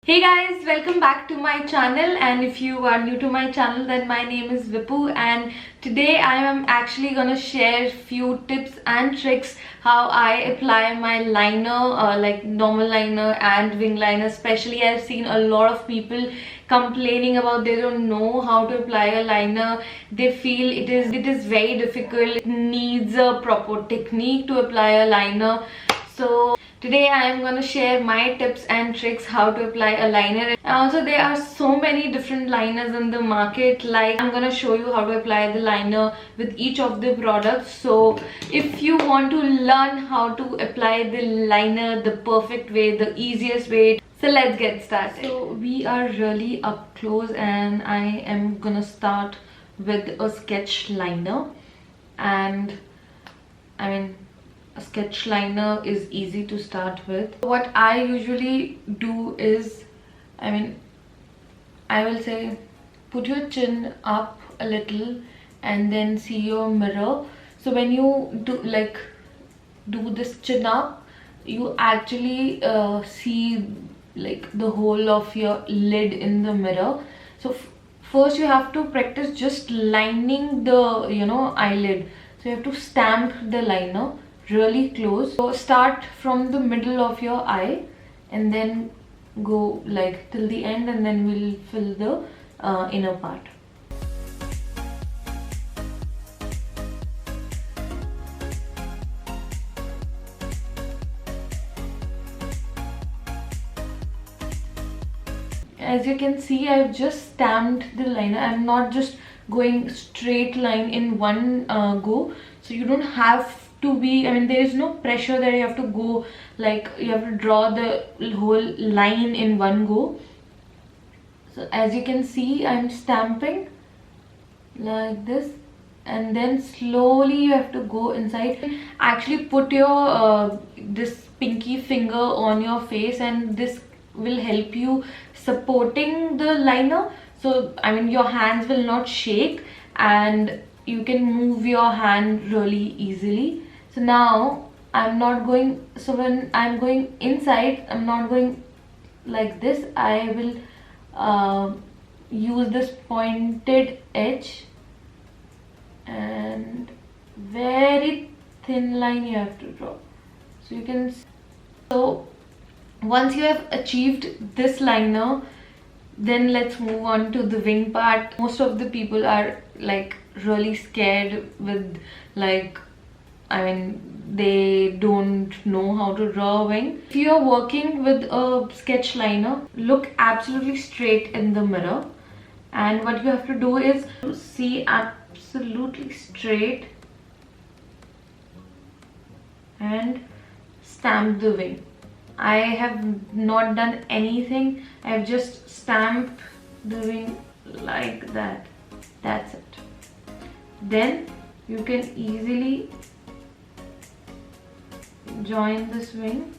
Hey guys, welcome back to my channel, and if you are new to my channel then my name is Vippu, and today I am actually gonna share few tips and tricks how I apply my liner, like normal liner and wing liner. Especially I've seen a lot of people complaining about they don't know how to apply a liner. They feel it is very difficult, it needs a proper technique to apply a liner. So today I am going to share my tips and tricks how to apply a liner. And also there are so many different liners in the market. Like I'm going to show you how to apply the liner with each of the products. So if you want to learn how to apply the liner the perfect way, the easiest way, so let's get started. So we are really up close and I am going to start with a sketch liner. And a sketch liner is easy to start with. What I usually do is, I will say put your chin up a little and then see your mirror. So when you do this chin up, you actually see like the whole of your lid in the mirror. So first you have to practice just lining the eyelid. So you have to stamp the liner really close. So start from the middle of your eye and then go like till the end, and then we'll fill the inner part. As you can see, I've just stamped the liner. I'm not just going straight line in one go. So you don't have to be, there is no pressure that you have to go like you have to draw the whole line in one go. So as you can see, I'm stamping like this, and then slowly you have to go inside. Actually put your this pinky finger on your face, and this will help you supporting the liner. So your hands will not shake and you can move your hand really easily. So now I'm not going, so when I'm going inside, I'm not going like this. I will use this pointed edge and very thin line you have to draw. So you can, so once you have achieved this liner, then let's move on to the wing part. Most of the people are like really scared with they don't know how to draw a wing. If you are working with a sketch liner, look absolutely straight in the mirror, and what you have to do is to see absolutely straight and stamp the wing. I have not done anything. I have just stamped the wing like that. That's it. Then you can easily join this wing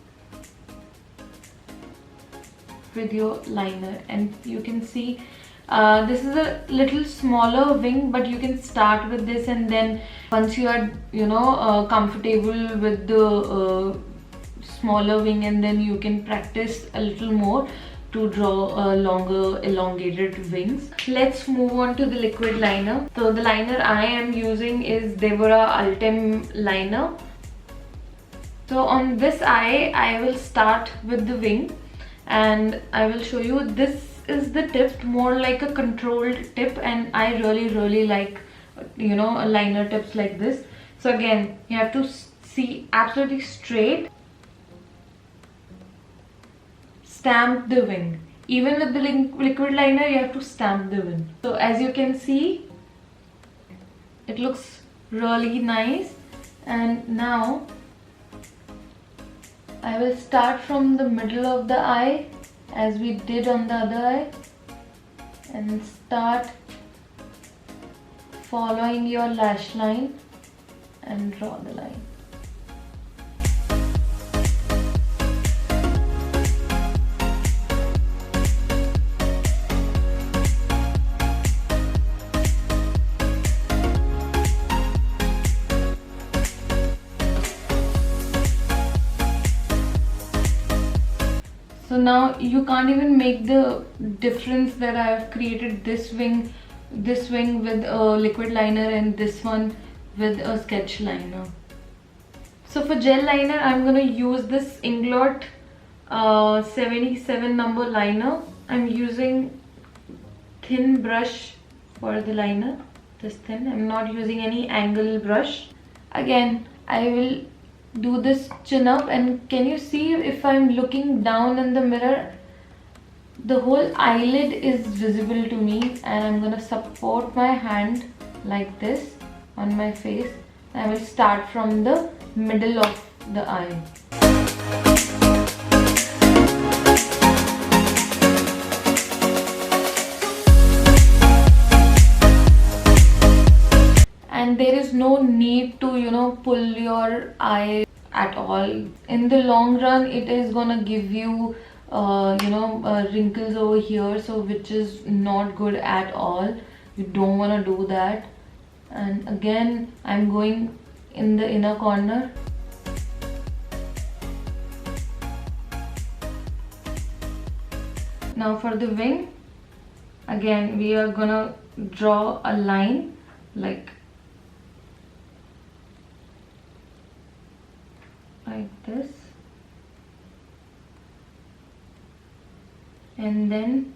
with your liner, and you can see this is a little smaller wing, but you can start with this, and then once you are comfortable with the smaller wing, and then you can practice a little more to draw longer elongated wings. Let's move on to the liquid liner. So the liner I am using is Devora Ultim liner. So on this eye, I will start with the wing, and I will show you. This is the tip, more like a controlled tip, and I really like liner tips like this. So again, you have to see absolutely straight, stamp the wing. Even with the liquid liner, you have to stamp the wing. So as you can see, it looks really nice. And now I will start from the middle of the eye as we did on the other eye, and start following your lash line and draw the line. So now you can't even make the difference that I have created this wing with a liquid liner and this one with a sketch liner. So for gel liner, I'm gonna use this Inglot 77 number liner. I'm using thin brush for the liner, this thin. I'm not using any angle brush. Again, I will do this chin up, and can you see if I'm looking down in the mirror, the whole eyelid is visible to me, and I'm gonna support my hand like this on my face. I will start from the middle of the eye. And there is no need to, you know, pull your eye at all. In the long run, it is gonna give you wrinkles over here, so which is not good at all. You don't want to do that. And again, I'm going in the inner corner. Now for the wing, again we are gonna draw a line like this, and then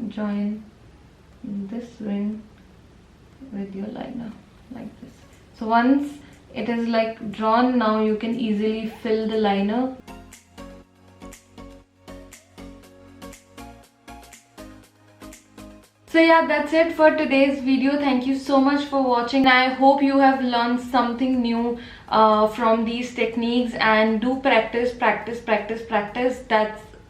join this wing with your liner like this. So once it is like drawn, now you can easily fill the liner. So yeah, that's it for today's video. Thank you so much for watching. I hope you have learned something new from these techniques, and do practice. That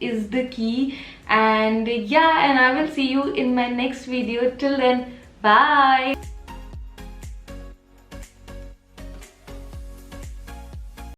is the key. And yeah, and I will see you in my next video. Till then, bye.